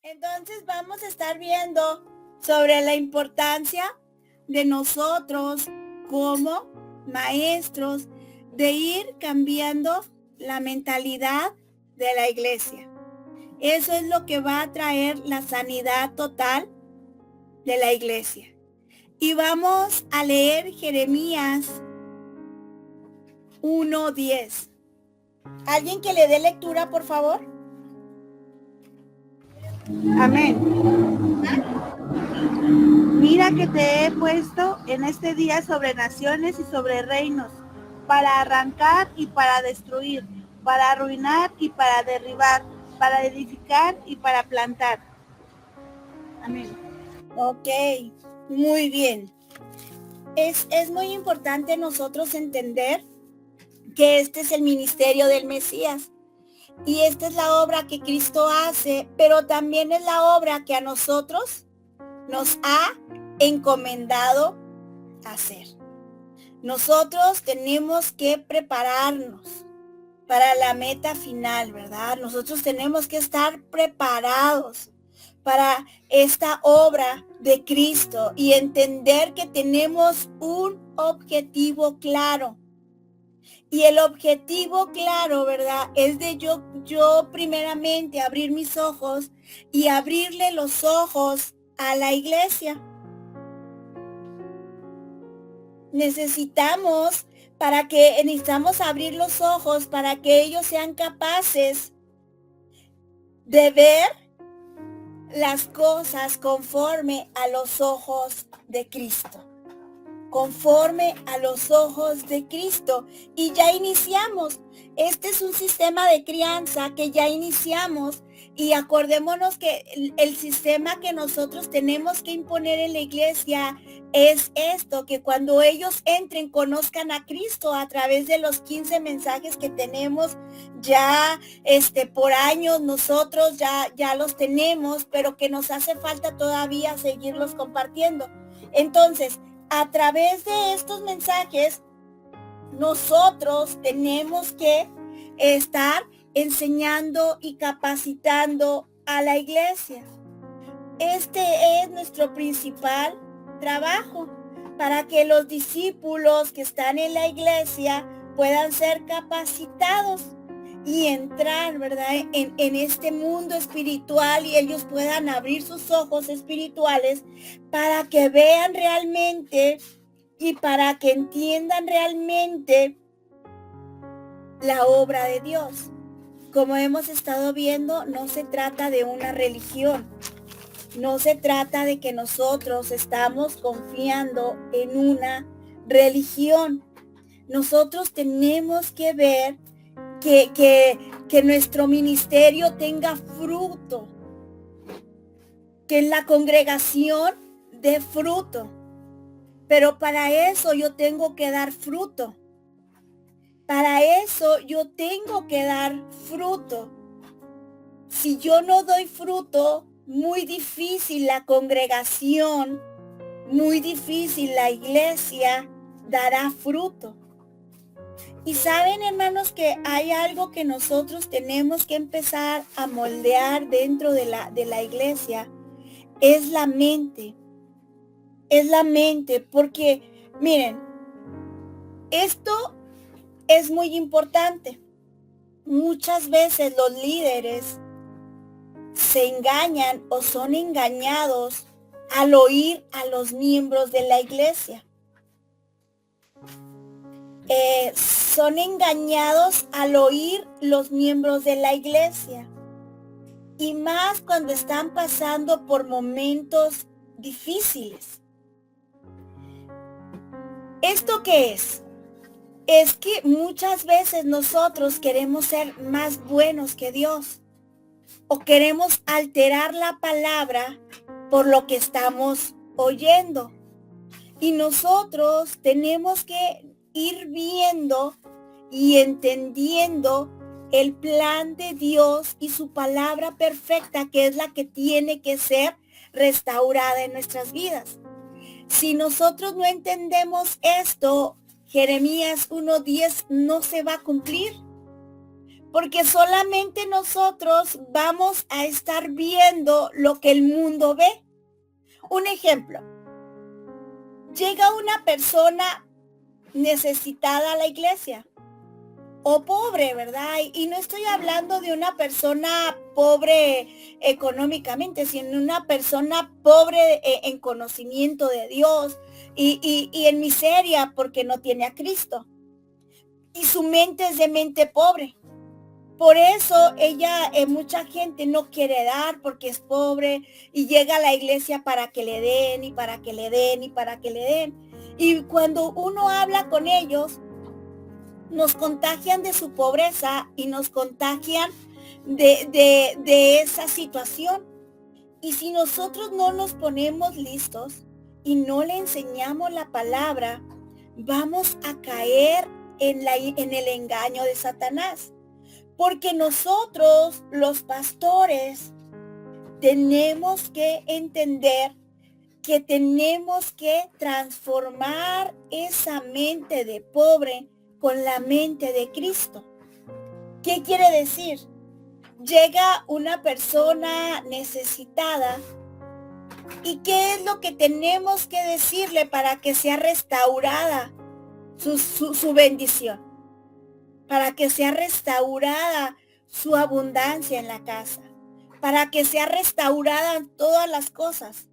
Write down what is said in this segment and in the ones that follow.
Entonces vamos a estar viendo sobre la importancia de nosotros como maestros de ir cambiando la mentalidad de la iglesia. Eso es lo que va a traer la sanidad total de la iglesia. Y vamos a leer Jeremías 1:10. ¿Alguien que le dé lectura, por favor? Amén. Mira que te he puesto en este día sobre naciones y sobre reinos, para arrancar y para destruir, para arruinar y para derribar, para edificar y para plantar. Amén. Ok, muy bien. Es muy importante nosotros entender que este es el ministerio del Mesías. Y esta es la obra que Cristo hace, pero también es la obra que a nosotros nos ha encomendado hacer. Nosotros tenemos que prepararnos para la meta final, ¿verdad? Nosotros tenemos que estar preparados para esta obra de Cristo y entender que tenemos un objetivo claro. Y el objetivo claro, ¿verdad? Es de yo primeramente abrir mis ojos y abrirle los ojos a la iglesia. Necesitamos abrir los ojos para que ellos sean capaces de ver las cosas conforme a los ojos de Cristo. Conforme a los ojos de Cristo. Y ya iniciamos. Este es un sistema de crianza que ya iniciamos. Y acordémonos que el sistema que nosotros tenemos que imponer en la iglesia es esto, que cuando ellos entren, conozcan a Cristo a través de los 15 mensajes que tenemos ya por años. Nosotros ya los tenemos, pero que nos hace falta todavía seguirlos compartiendo. Entonces, a través de estos mensajes, nosotros tenemos que estar enseñando y capacitando a la iglesia. Este es nuestro principal trabajo, para que los discípulos que están en la iglesia puedan ser capacitados y entrar, ¿verdad?, en este mundo espiritual, y ellos puedan abrir sus ojos espirituales para que vean realmente y para que entiendan realmente la obra de Dios. Como hemos estado viendo, no se trata de una religión. No se trata de que nosotros estamos confiando en una religión. Nosotros tenemos que ver que nuestro ministerio tenga fruto, que en la congregación dé fruto. Pero para eso yo tengo que dar fruto. Para eso yo tengo que dar fruto. Si yo no doy fruto, muy difícil la congregación, muy difícil la iglesia dará fruto. Y saben, hermanos, que hay algo que nosotros tenemos que empezar a moldear dentro de la iglesia. Es la mente. Es la mente, porque miren, esto es muy importante. Muchas veces los líderes se engañan o son engañados al oír a los miembros de la iglesia. Son engañados al oír los miembros de la iglesia. Y más cuando están pasando por momentos difíciles. ¿Esto qué es? Es que muchas veces nosotros queremos ser más buenos que Dios. O queremos alterar la palabra por lo que estamos oyendo. Y nosotros tenemos que ir viendo y entendiendo el plan de Dios y su palabra perfecta, que es la que tiene que ser restaurada en nuestras vidas. Si nosotros no entendemos esto, Jeremías 1:10 no se va a cumplir. porque solamente nosotros vamos a estar viendo lo que el mundo ve. Un ejemplo, llega una persona necesitada a la iglesia o pobre, ¿verdad? Y no estoy hablando de una persona pobre económicamente, sino una persona pobre en conocimiento de Dios y en miseria porque no tiene a Cristo. Y su mente es de mente pobre. Por eso mucha gente no quiere dar porque es pobre y llega a la iglesia para que le den y para que le den y para que le den. Y cuando uno habla con ellos, nos contagian de su pobreza y nos contagian de esa situación. Y si nosotros no nos ponemos listos y no le enseñamos la palabra, vamos a caer en el engaño de Satanás. Porque nosotros, los pastores, tenemos que entender que tenemos que transformar esa mente de pobre con la mente de Cristo. ¿Qué quiere decir? Llega una persona necesitada y ¿qué es lo que tenemos que decirle para que sea restaurada su bendición? Para que sea restaurada su abundancia en la casa, para que sea restaurada todas las cosas.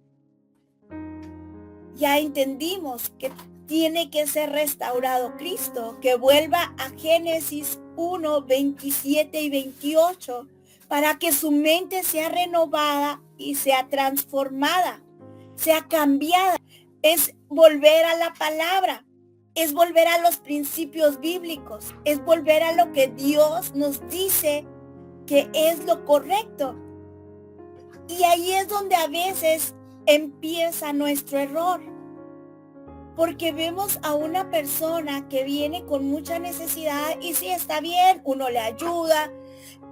Ya entendimos que tiene que ser restaurado Cristo, que vuelva a Génesis 1, 27 y 28, para que su mente sea renovada y sea transformada, sea cambiada. Es volver a la palabra. Es volver a los principios bíblicos, es volver a lo que Dios nos dice que es lo correcto. Y ahí es donde a veces empieza nuestro error, porque vemos a una persona que viene con mucha necesidad y sí está bien, uno le ayuda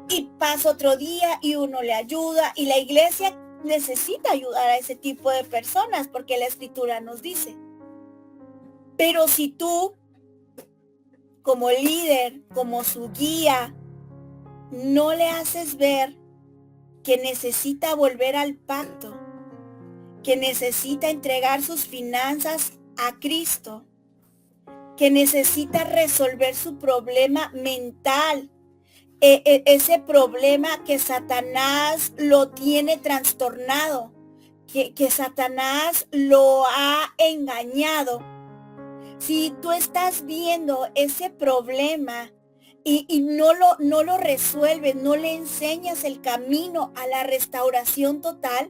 y pasa otro día y uno le ayuda y la iglesia necesita ayudar a ese tipo de personas porque la escritura nos dice. Pero si tú, como líder, como su guía, no le haces ver que necesita volver al pacto, que necesita entregar sus finanzas a Cristo, que necesita resolver su problema mental, ese problema que Satanás lo tiene trastornado, que Satanás lo ha engañado. Si tú estás viendo ese problema y no lo resuelves, no le enseñas el camino a la restauración total,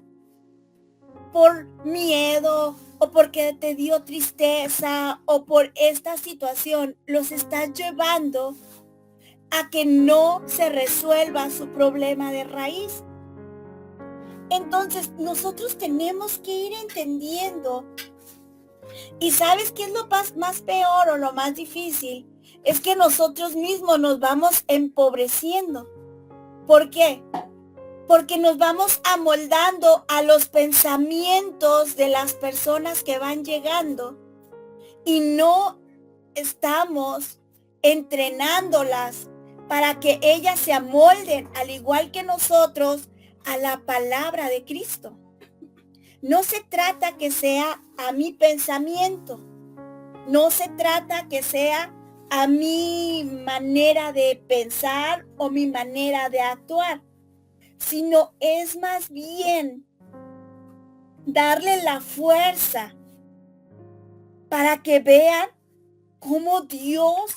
por miedo o porque te dio tristeza o por esta situación, los estás llevando a que no se resuelva su problema de raíz. Entonces, nosotros tenemos que ir entendiendo. ¿Y sabes qué es lo más peor o lo más difícil? Es que nosotros mismos nos vamos empobreciendo. ¿Por qué? Porque nos vamos amoldando a los pensamientos de las personas que van llegando y no estamos entrenándolas para que ellas se amolden, al igual que nosotros, a la palabra de Cristo. No se trata que sea a mi pensamiento, no se trata que sea a mi manera de pensar o mi manera de actuar, sino es más bien darle la fuerza para que vean cómo Dios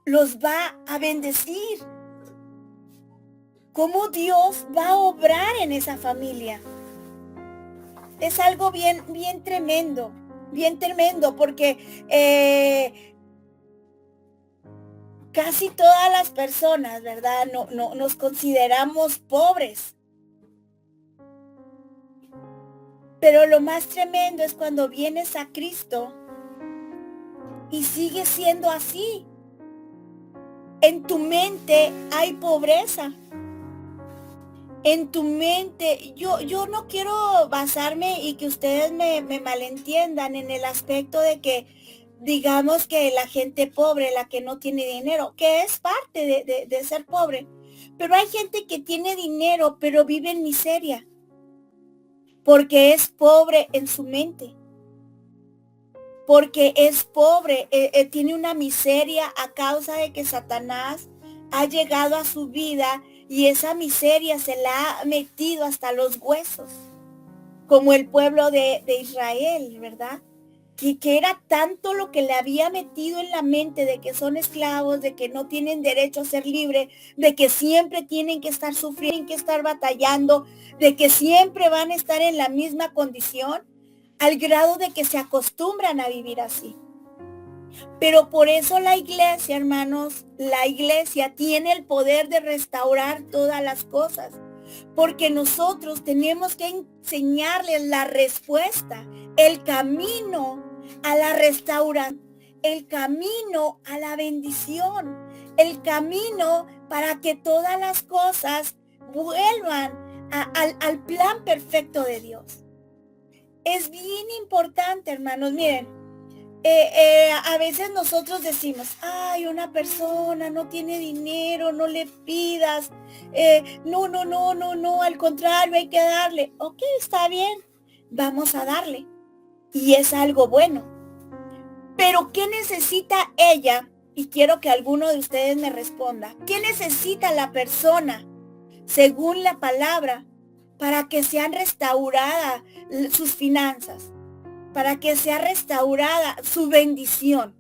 los va a bendecir, cómo Dios va a obrar en esa familia. Es algo bien tremendo, porque casi todas las personas, ¿verdad? No nos consideramos pobres. Pero lo más tremendo es cuando vienes a Cristo y sigues siendo así. En tu mente hay pobreza. En tu mente, yo no quiero basarme y que ustedes me malentiendan en el aspecto de que digamos que la gente pobre, la que no tiene dinero, que es parte de ser pobre, Pero hay gente que tiene dinero, pero vive en miseria, porque es pobre en su mente, porque es pobre, tiene una miseria a causa de que Satanás ha llegado a su vida y esa miseria se la ha metido hasta los huesos, como el pueblo de Israel, ¿verdad? Que era tanto lo que le había metido en la mente de que son esclavos, de que no tienen derecho a ser libres, de que siempre tienen que estar sufriendo, que estar batallando, de que siempre van a estar en la misma condición, al grado de que se acostumbran a vivir así. Pero por eso la iglesia, hermanos, la iglesia tiene el poder de restaurar todas las cosas, porque nosotros tenemos que enseñarles la respuesta, el camino a la restauración, el camino a la bendición, el camino para que todas las cosas vuelvan al plan perfecto de Dios. Es bien importante, hermanos, miren, a veces nosotros decimos, ay, una persona no tiene dinero, no le pidas, no, al contrario, hay que darle. Ok, está bien, vamos a darle. Y es algo bueno. Pero ¿qué necesita ella? Y quiero que alguno de ustedes me responda. ¿Qué necesita la persona, según la palabra, para que sean restauradas sus finanzas? Para que sea restaurada su bendición.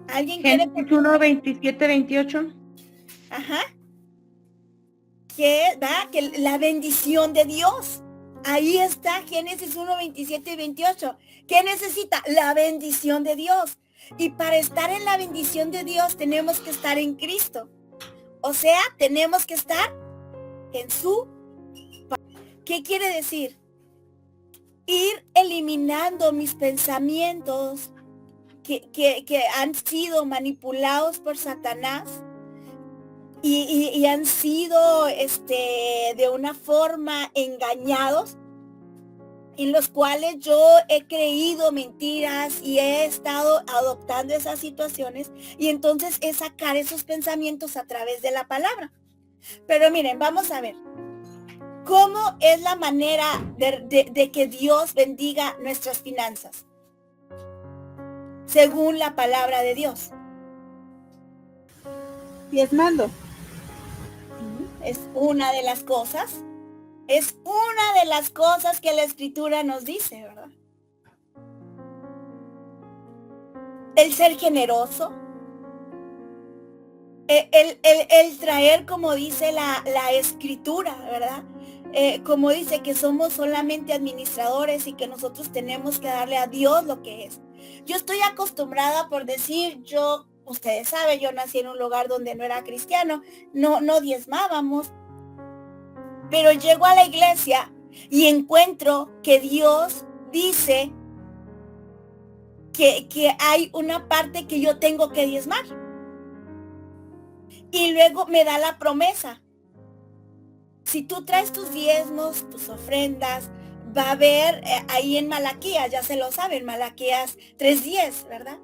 ¿Alguien quiere? Génesis 1, 27, 28. Ajá. Que la bendición de Dios. Ahí está Génesis 1, 27 y 28. ¿Qué necesita? La bendición de Dios. Y para estar en la bendición de Dios tenemos que estar en Cristo. O sea, tenemos que estar en su... ¿Qué quiere decir? Ir eliminando mis pensamientos que han sido manipulados por Satanás y han sido de una forma engañados, en los cuales yo he creído mentiras y he estado adoptando esas situaciones, y entonces es sacar esos pensamientos a través de la palabra. Pero miren, vamos a ver. ¿Cómo es la manera de que Dios bendiga nuestras finanzas? Según la palabra de Dios. Diezmando. Es una de las cosas. Es una de las cosas que la Escritura nos dice, ¿verdad? El ser generoso. El traer, como dice la Escritura, ¿verdad? Como dice que somos solamente administradores y que nosotros tenemos que darle a Dios lo que es. Yo estoy acostumbrada por decir, ustedes saben, yo nací en un lugar donde no era cristiano, no diezmábamos, pero llego a la iglesia y encuentro que Dios dice que hay una parte que yo tengo que diezmar. Y luego me da la promesa. Si tú traes tus diezmos, tus ofrendas, va a haber ahí en Malaquías, ya se lo saben, Malaquías 3:10, ¿verdad?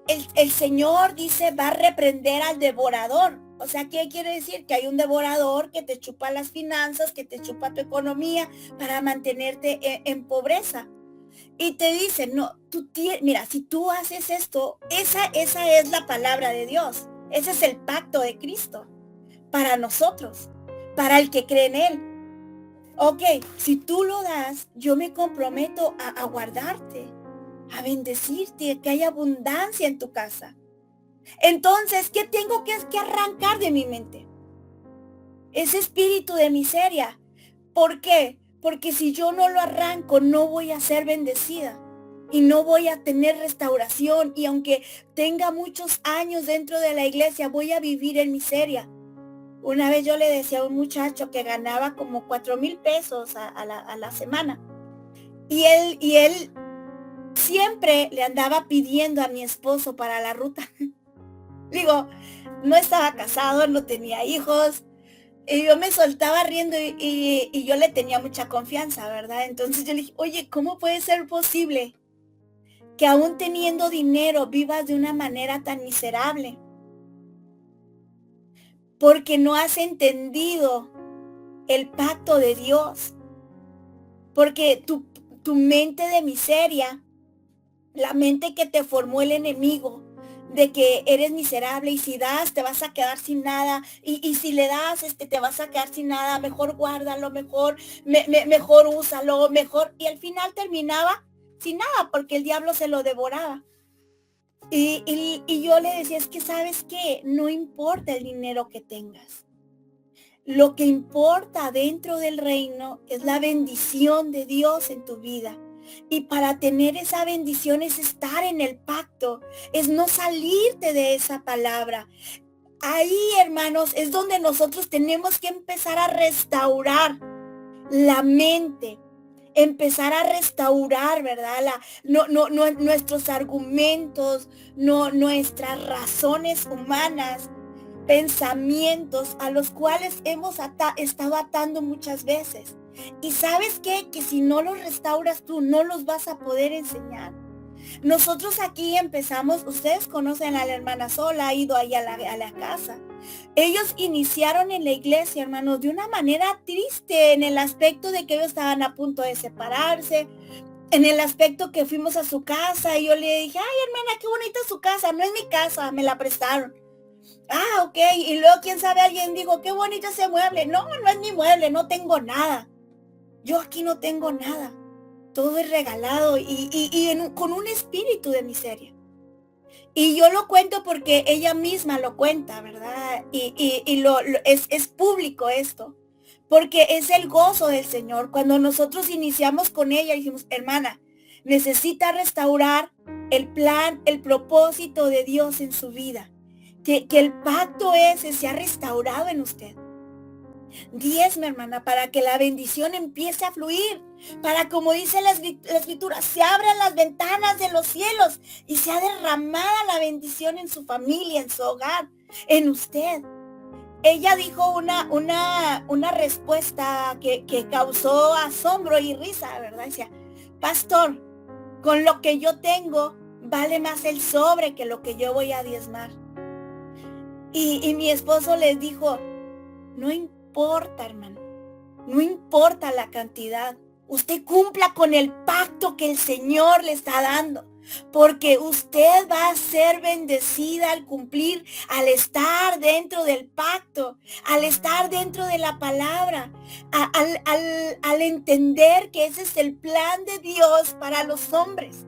El Señor dice, va a reprender al devorador. O sea, ¿qué quiere decir? Que hay un devorador que te chupa las finanzas, que te chupa tu economía para mantenerte en pobreza. Y te dice, no, mira, si tú haces esto, esa es la palabra de Dios. Ese es el pacto de Cristo para nosotros, para el que cree en Él. Ok, si tú lo das, yo me comprometo a guardarte, a bendecirte, que haya abundancia en tu casa. Entonces, ¿qué tengo que arrancar de mi mente? Ese espíritu de miseria. ¿Por qué? Porque si yo no lo arranco, no voy a ser bendecida y no voy a tener restauración. Y aunque tenga muchos años dentro de la iglesia, voy a vivir en miseria. Una vez yo le decía a un muchacho que ganaba como 4,000 pesos a la semana. Y él siempre le andaba pidiendo a mi esposo para la ruta. Digo, no estaba casado, no tenía hijos. Y yo me soltaba riendo y yo le tenía mucha confianza, ¿verdad? Entonces yo le dije, oye, ¿cómo puede ser posible que aún teniendo dinero vivas de una manera tan miserable, porque no has entendido el pacto de Dios, porque tu mente de miseria, la mente que te formó el enemigo, de que eres miserable y si das te vas a quedar sin nada y si le das te vas a quedar sin nada, mejor guárdalo, mejor úsalo, mejor, y al final terminaba sin nada porque el diablo se lo devoraba. Y yo le decía, es que sabes qué, no importa el dinero que tengas. Lo que importa dentro del reino es la bendición de Dios en tu vida. Y para tener esa bendición es estar en el pacto, es no salirte de esa palabra. Ahí, hermanos, es donde nosotros tenemos que empezar a restaurar la mente, empezar a restaurar, ¿verdad? Nuestros argumentos, nuestras razones humanas, pensamientos a los cuales hemos estado atando muchas veces. Y ¿sabes qué? Que si no los restauras tú, no los vas a poder enseñar. Nosotros aquí empezamos, ustedes conocen a la hermana Sola, ha ido ahí a la casa. Ellos iniciaron en la iglesia, hermanos, de una manera triste, en el aspecto de que ellos estaban a punto de separarse, en el aspecto que fuimos a su casa y yo le dije, ay hermana, qué bonita su casa, no es mi casa, me la prestaron. Ah, ok, y luego quién sabe, alguien dijo, qué bonito ese mueble. No, no es mi mueble, no tengo nada. Yo aquí no tengo nada. Todo es regalado con un espíritu de miseria. Y yo lo cuento porque ella misma lo cuenta, ¿verdad? Es público esto. Porque es el gozo del Señor. Cuando nosotros iniciamos con ella, dijimos, hermana, necesita restaurar el plan, el propósito de Dios en su vida. Que el pacto ese se ha restaurado en usted. Diezme, hermana, para que la bendición empiece a fluir, para, como dice la escritura, se abran las ventanas de los cielos y sea derramada la bendición en su familia, en su hogar, en usted. Ella dijo una respuesta que causó asombro y risa, ¿verdad? Decía, pastor, con lo que yo tengo, vale más el sobre que lo que yo voy a diezmar. Y mi esposo les dijo, no importa, hermano, no importa la cantidad. Usted cumpla con el pacto que el Señor le está dando, porque usted va a ser bendecida al cumplir, al estar dentro del pacto, al estar dentro de la palabra, al entender que ese es el plan de Dios para los hombres.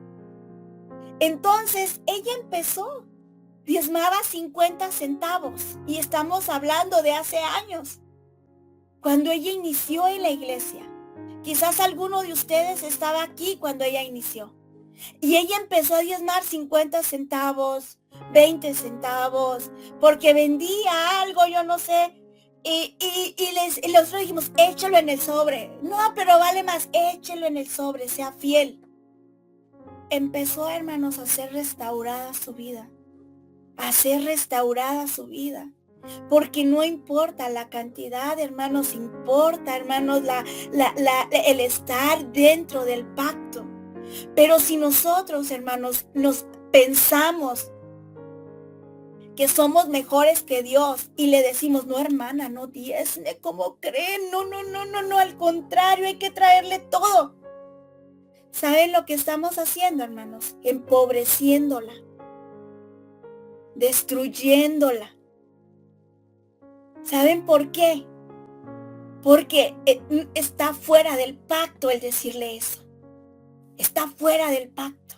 Entonces, ella empezó. Diezmaba 50 centavos y estamos hablando de hace años, cuando ella inició en la iglesia. Quizás alguno de ustedes estaba aquí cuando ella inició. Y ella empezó a diezmar 50 centavos, 20 centavos, porque vendía algo, yo no sé. Y nosotros dijimos, échalo en el sobre. No, pero vale más, échelo en el sobre, sea fiel. Empezó, hermanos, a ser restaurada su vida. A ser restaurada su vida, porque no importa la cantidad, hermanos, importa, hermanos, el estar dentro del pacto. Pero si nosotros, hermanos, nos pensamos que somos mejores que Dios y le decimos, no, hermana, no diezme, ¿cómo creen? No, al contrario, hay que traerle todo. ¿Saben lo que estamos haciendo, hermanos? Empobreciéndola, destruyéndola. ¿Saben por qué? Porque está fuera del pacto el decirle eso. Está fuera del pacto.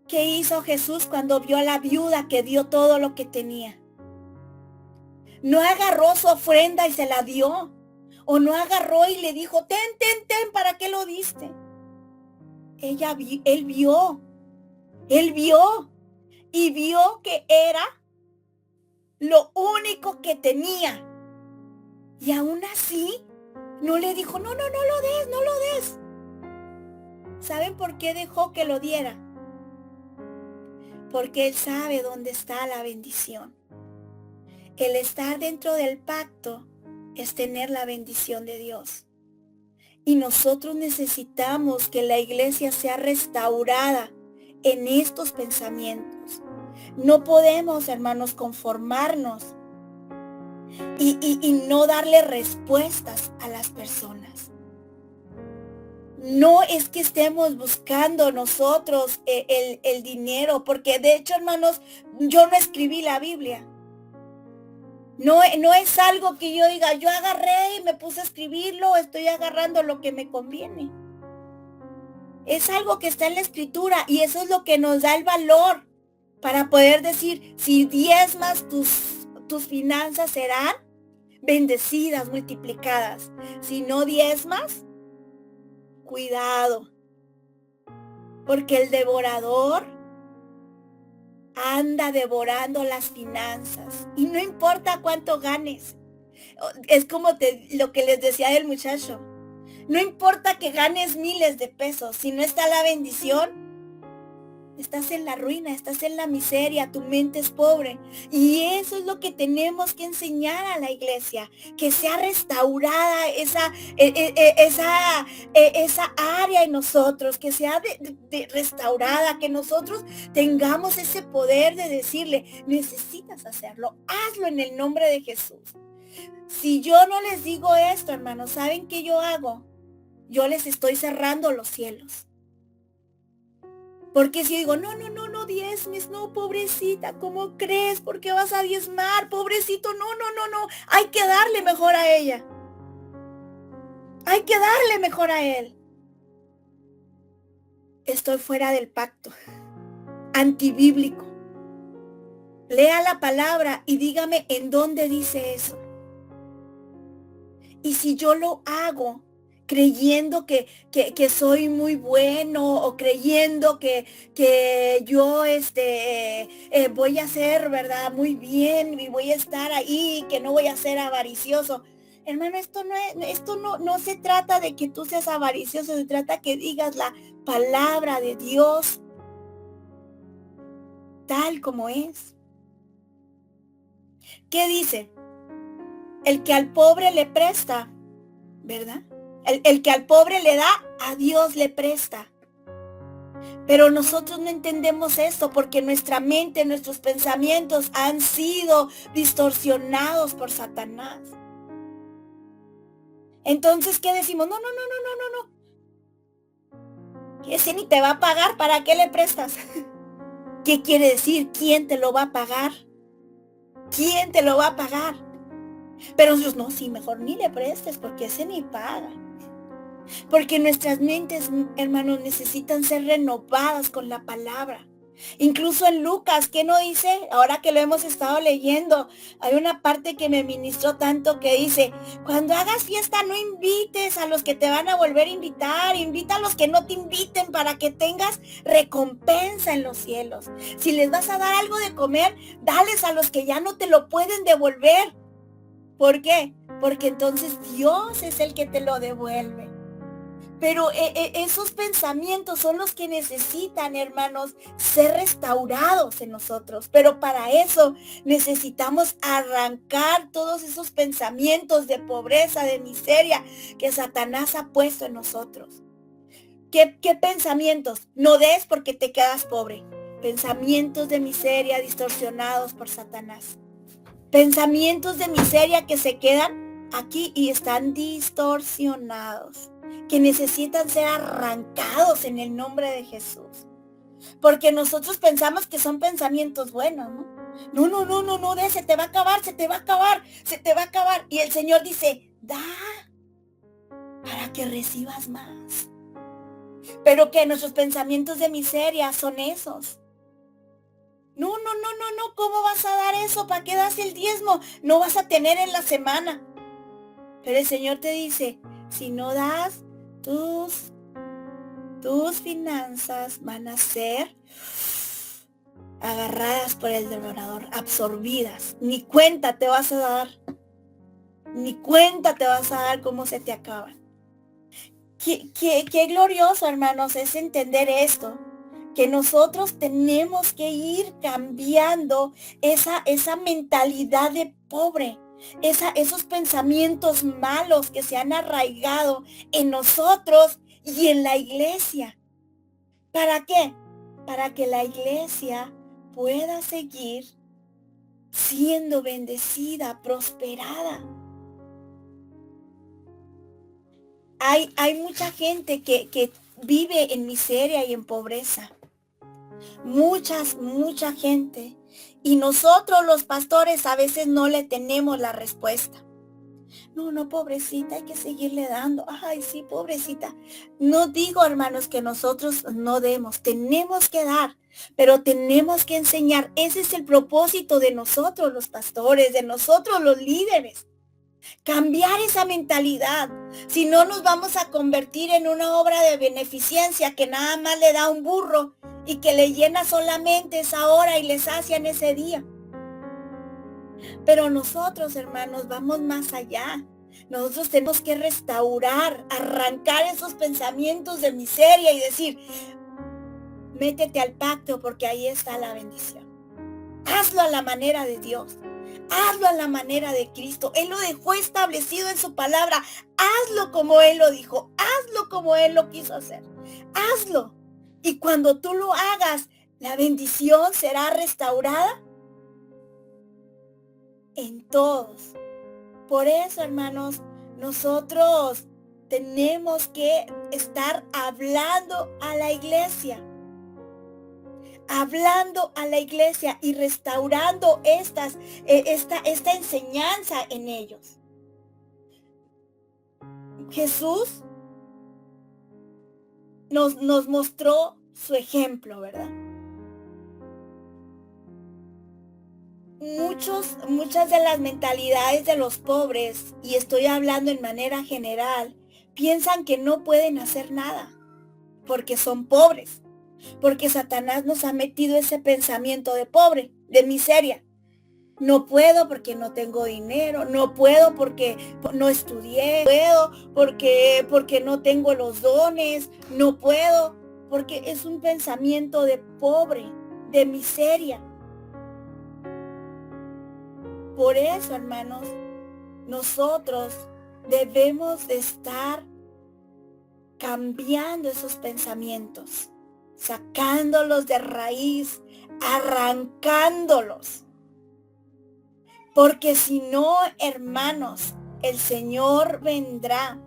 ¿Qué hizo Jesús cuando vio a la viuda que dio todo lo que tenía? No agarró su ofrenda y se la dio. O no agarró y le dijo, ten, ¿para qué lo diste? Él vio y vio que era lo único que tenía. Y aún así, no le dijo, no lo des. ¿Saben por qué dejó que lo diera? Porque él sabe dónde está la bendición. El estar dentro del pacto es tener la bendición de Dios. Y nosotros necesitamos que la iglesia sea restaurada en estos pensamientos. No podemos, hermanos, conformarnos y no darle respuestas a las personas. No es que estemos buscando nosotros el dinero, porque de hecho, hermanos, yo no escribí la Biblia. No es algo que yo diga, yo agarré y me puse a escribirlo, estoy agarrando lo que me conviene. Es algo que está en la Escritura y eso es lo que nos da el valor para poder decir, si diezmas, tus finanzas serán bendecidas, multiplicadas. Si no diezmas, cuidado, porque el devorador anda devorando las finanzas y no importa cuánto ganes. Es como lo que les decía del muchacho. No importa que ganes miles de pesos, si no está la bendición, estás en la ruina, estás en la miseria, tu mente es pobre. Y eso es lo que tenemos que enseñar a la iglesia, que sea restaurada esa área en nosotros, que sea restaurada, que nosotros tengamos ese poder de decirle, necesitas hacerlo, hazlo en el nombre de Jesús. Si yo no les digo esto, hermanos, ¿saben qué yo hago? Yo les estoy cerrando los cielos. Porque si digo, no diezmes, no, pobrecita, ¿cómo crees? ¿Por qué vas a diezmar? Pobrecito, no, hay que darle mejor a ella. Hay que darle mejor a él. Estoy fuera del pacto, antibíblico. Lea la palabra y dígame en dónde dice eso. Y si yo lo hago creyendo que soy muy bueno o creyendo que yo voy a ser, ¿verdad? Muy bien y voy a estar ahí, que no voy a ser avaricioso. Hermano, esto no se trata de que tú seas avaricioso, se trata que digas la palabra de Dios tal como es. ¿Qué dice? El que al pobre le presta, ¿verdad? El que al pobre le da, a Dios le presta. Pero nosotros no entendemos esto porque nuestra mente, nuestros pensamientos han sido distorsionados por Satanás. Entonces, ¿qué decimos? No. Ese ni te va a pagar, ¿para qué le prestas? ¿Qué quiere decir? ¿Quién te lo va a pagar? ¿Quién te lo va a pagar? Pero nosotros, no, sí, mejor ni le prestes porque ese ni paga. Porque nuestras mentes, hermanos, necesitan ser renovadas con la palabra. Incluso en Lucas, ¿qué no dice? Ahora que lo hemos estado leyendo, hay una parte que me ministró tanto que dice, cuando hagas fiesta no invites a los que te van a volver a invitar, invita a los que no te inviten para que tengas recompensa en los cielos. Si les vas a dar algo de comer, dales a los que ya no te lo pueden devolver. ¿Por qué? Porque entonces Dios es el que te lo devuelve. Pero esos pensamientos son los que necesitan, hermanos, ser restaurados en nosotros. Pero para eso necesitamos arrancar todos esos pensamientos de pobreza, de miseria que Satanás ha puesto en nosotros. ¿Qué pensamientos? No des porque te quedas pobre. Pensamientos de miseria distorsionados por Satanás. Pensamientos de miseria que se quedan aquí y están distorsionados, que necesitan ser arrancados en el nombre de Jesús. Porque nosotros pensamos que son pensamientos buenos, ¿no? No, se te va a acabar. Y el Señor dice, da, para que recibas más. Pero que nuestros pensamientos de miseria son esos. No, ¿cómo vas a dar eso? ¿Para qué das el diezmo? No vas a tener en la semana. Pero el Señor te dice, si no das, tus finanzas van a ser agarradas por el devorador, absorbidas. Ni cuenta te vas a dar. Cómo se te acaban. Qué glorioso, hermanos, es entender esto. Que nosotros tenemos que ir cambiando esa mentalidad de pobre. esos pensamientos malos que se han arraigado en nosotros y en la iglesia. ¿Para qué? Para que la iglesia pueda seguir siendo bendecida, prosperada. Hay mucha gente que vive en miseria y en pobreza. Mucha gente. Y nosotros los pastores a veces no le tenemos la respuesta. No, pobrecita, hay que seguirle dando. Ay, sí, pobrecita. No digo, hermanos, que nosotros no demos. Tenemos que dar, pero tenemos que enseñar. Ese es el propósito de nosotros los pastores, de nosotros los líderes. Cambiar esa mentalidad. Si no, nos vamos a convertir en una obra de beneficencia que nada más le da un burro y que le llena solamente esa hora y le sacia en ese día. Pero nosotros, hermanos, vamos más allá. Nosotros tenemos que restaurar, arrancar esos pensamientos de miseria y decir, métete al pacto porque ahí está la bendición. Hazlo a la manera de Dios. Hazlo a la manera de Cristo. Él lo dejó establecido en su palabra. Hazlo como Él lo dijo. Hazlo como Él lo quiso hacer. Hazlo. Y cuando tú lo hagas, la bendición será restaurada en todos. Por eso, hermanos, nosotros tenemos que estar hablando a la iglesia. Hablando a la iglesia y restaurando esta enseñanza en ellos. Jesús nos mostró su ejemplo, ¿verdad? Muchas de las mentalidades de los pobres, y estoy hablando en manera general, piensan que no pueden hacer nada porque son pobres, porque Satanás nos ha metido ese pensamiento de pobre, de miseria. No puedo porque no tengo dinero, no puedo porque no estudié, no puedo porque no tengo los dones, no puedo porque es un pensamiento de pobre, de miseria. Por eso, hermanos, nosotros debemos de estar cambiando esos pensamientos, sacándolos de raíz, arrancándolos. Porque si no, hermanos, el Señor vendrá.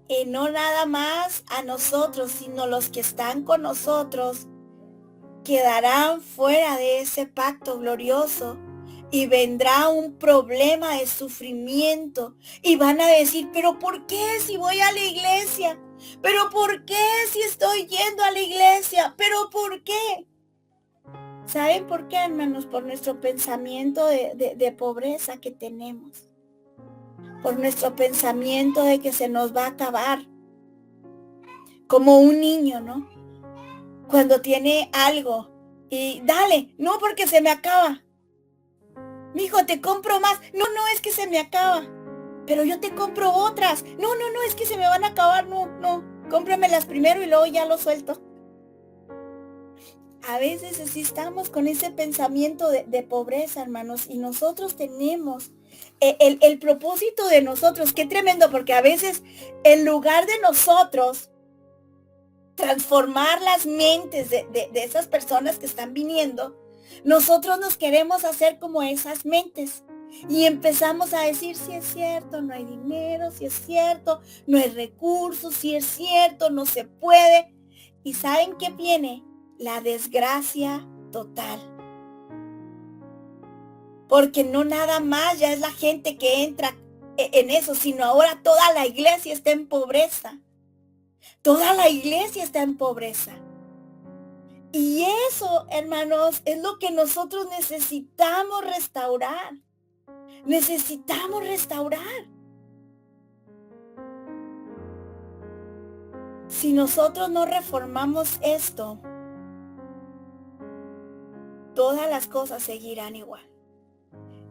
Y no nada más a nosotros, sino los que están con nosotros quedarán fuera de ese pacto glorioso. Y vendrá un problema de sufrimiento. Y van a decir, ¿pero por qué si voy a la iglesia? ¿Pero por qué si estoy yendo a la iglesia? ¿Pero por qué? ¿Saben por qué, hermanos? Por nuestro pensamiento de pobreza que tenemos. Por nuestro pensamiento de que se nos va a acabar. Como un niño, ¿no? Cuando tiene algo y dale, no porque se me acaba. Mijo, te compro más. No, es que se me acaba. Pero yo te compro otras. No, es que se me van a acabar. No. Cómpramelas primero y luego ya lo suelto. A veces así estamos con ese pensamiento de pobreza, hermanos. Y nosotros tenemos el propósito de nosotros. Qué tremendo, porque a veces en lugar de nosotros transformar las mentes de esas personas que están viniendo, nosotros nos queremos hacer como esas mentes y empezamos a decir, si es cierto, no hay dinero, si es cierto, no hay recursos, si es cierto, no se puede. ¿Y saben qué viene? La desgracia total. Porque no nada más ya es la gente que entra en eso, sino ahora toda la iglesia está en pobreza. Toda la iglesia está en pobreza. Y eso, hermanos, es lo que nosotros necesitamos restaurar. Necesitamos restaurar. Si nosotros no reformamos esto, todas las cosas seguirán igual.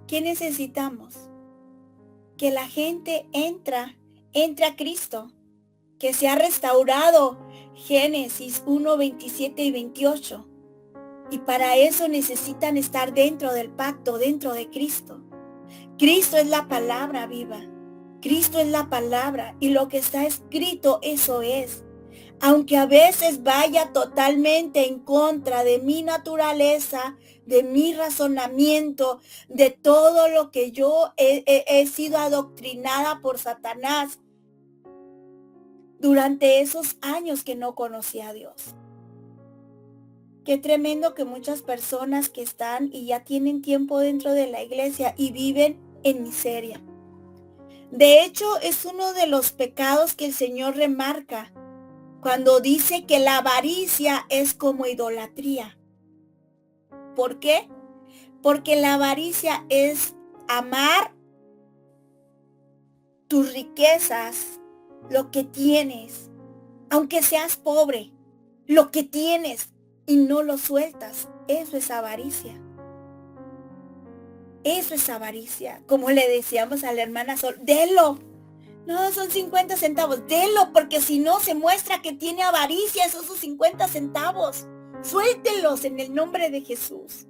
¿Qué necesitamos? Que la gente entre a Cristo, que se ha restaurado Génesis 1, 27 y 28. Y para eso necesitan estar dentro del pacto, dentro de Cristo. Cristo es la palabra viva. Cristo es la palabra y lo que está escrito, eso es. Aunque a veces vaya totalmente en contra de mi naturaleza, de mi razonamiento, de todo lo que yo he sido adoctrinada por Satanás durante esos años que no conocí a Dios. Qué tremendo que muchas personas que están y ya tienen tiempo dentro de la iglesia y viven en miseria. De hecho, es uno de los pecados que el Señor remarca cuando dice que la avaricia es como idolatría. ¿Por qué? Porque la avaricia es amar tus riquezas, lo que tienes, aunque seas pobre, lo que tienes y no lo sueltas. Eso es avaricia. Eso es avaricia. Como le decíamos a la hermana Sol, délo. No, son 50 centavos. Délo, porque si no se muestra que tiene avaricia esos 50 centavos. Suéltelos en el nombre de Jesús.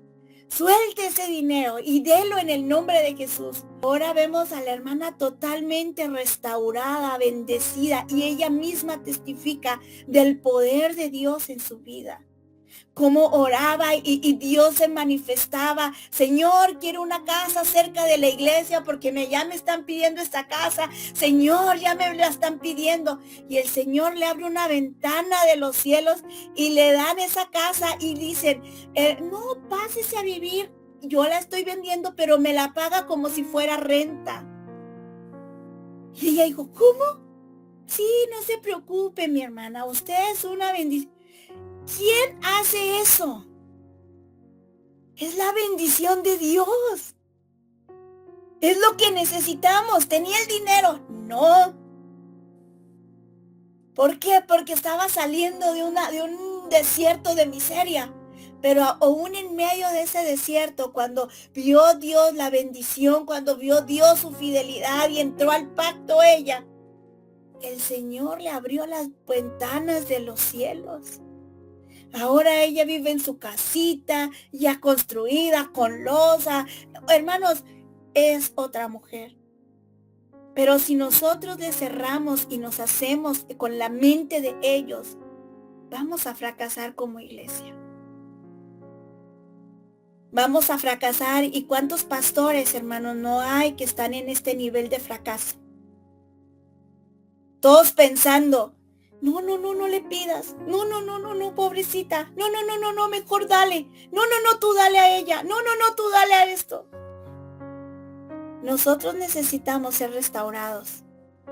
Suelte ese dinero y délo en el nombre de Jesús. Ahora vemos a la hermana totalmente restaurada, bendecida, y ella misma testifica del poder de Dios en su vida. Cómo oraba y Dios se manifestaba. Señor, quiero una casa cerca de la iglesia porque ya me están pidiendo esta casa. Señor, ya me la están pidiendo. Y el Señor le abre una ventana de los cielos y le dan esa casa y dicen, no, pásese a vivir. Yo la estoy vendiendo, pero me la paga como si fuera renta. Y ella dijo, ¿cómo? Sí, no se preocupe, mi hermana. Usted es una bendición. ¿Quién hace eso? Es la bendición de Dios. Es lo que necesitamos. ¿Tenía el dinero? No. ¿Por qué? Porque estaba saliendo de un desierto de miseria. Pero aún en medio de ese desierto, cuando vio Dios la bendición, cuando vio Dios su fidelidad y entró al pacto ella, el Señor le abrió las ventanas de los cielos. Ahora ella vive en su casita, ya construida, con losa. Hermanos, es otra mujer. Pero si nosotros le cerramos y nos hacemos con la mente de ellos, vamos a fracasar como iglesia. Vamos a fracasar. ¿Y cuántos pastores, hermanos, no hay que están en este nivel de fracaso? Todos pensando, no le pidas. No, pobrecita. No, mejor dale. No, tú dale a ella. No, tú dale a esto. Nosotros necesitamos ser restaurados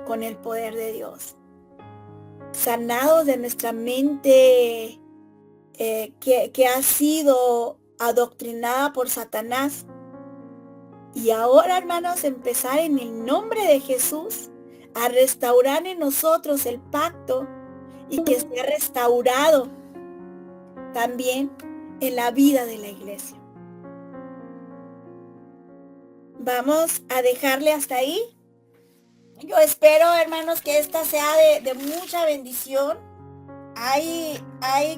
con el poder de Dios. Sanados de nuestra mente que ha sido adoctrinada por Satanás. Y ahora, hermanos, empezar en el nombre de Jesús a restaurar en nosotros el pacto y que sea restaurado también en la vida de la iglesia. Vamos a dejarle hasta ahí. Yo espero, hermanos, que esta sea de mucha bendición. Hay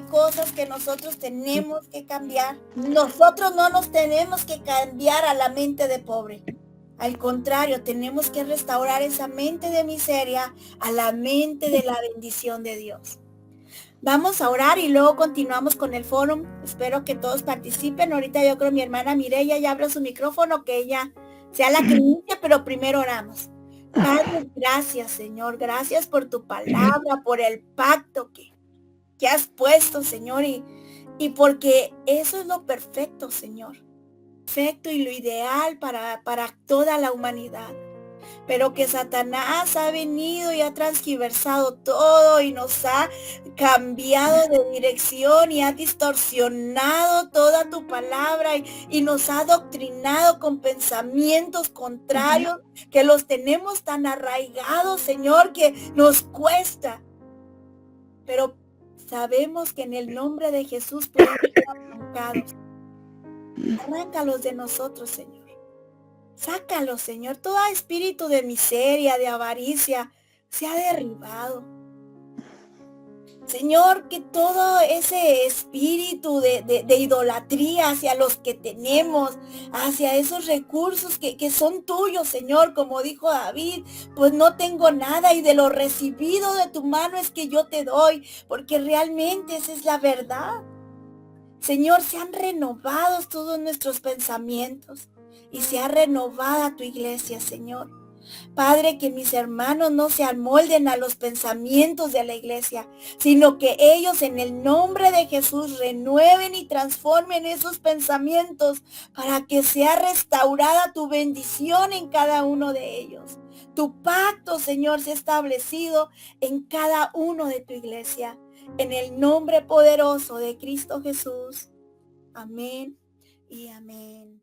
cosas que nosotros tenemos que cambiar. Nosotros no nos tenemos que cambiar a la mente de pobre. Al contrario, tenemos que restaurar esa mente de miseria a la mente de la bendición de Dios. Vamos a orar y luego continuamos con el foro. Espero que todos participen. Ahorita yo creo mi hermana Mireya ya abre su micrófono, que ella sea la que inicie, pero primero oramos. Padre, gracias, Señor. Gracias por tu palabra, por el pacto que has puesto, Señor, y porque eso es lo perfecto, Señor. Perfecto y lo ideal para toda la humanidad. Pero que Satanás ha venido y ha transgiversado todo y nos ha cambiado de dirección y ha distorsionado toda tu palabra y nos ha adoctrinado con pensamientos contrarios que los tenemos tan arraigados, Señor, que nos cuesta. Pero sabemos que en el nombre de Jesús podemos ser arrancados. Arráncalos de nosotros, Señor. Sácalos, Señor. Todo espíritu de miseria, de avaricia, se ha derribado. Señor, que todo ese espíritu de idolatría hacia los que tenemos, hacia esos recursos que son tuyos, Señor, como dijo David, pues no tengo nada y de lo recibido de tu mano es que yo te doy, porque realmente esa es la verdad. Señor, sean renovados todos nuestros pensamientos y sea renovada tu iglesia, Señor. Padre, que mis hermanos no se amolden a los pensamientos de la iglesia, sino que ellos en el nombre de Jesús renueven y transformen esos pensamientos para que sea restaurada tu bendición en cada uno de ellos. Tu pacto, Señor, se ha establecido en cada uno de tu iglesia. En el nombre poderoso de Cristo Jesús. Amén y amén.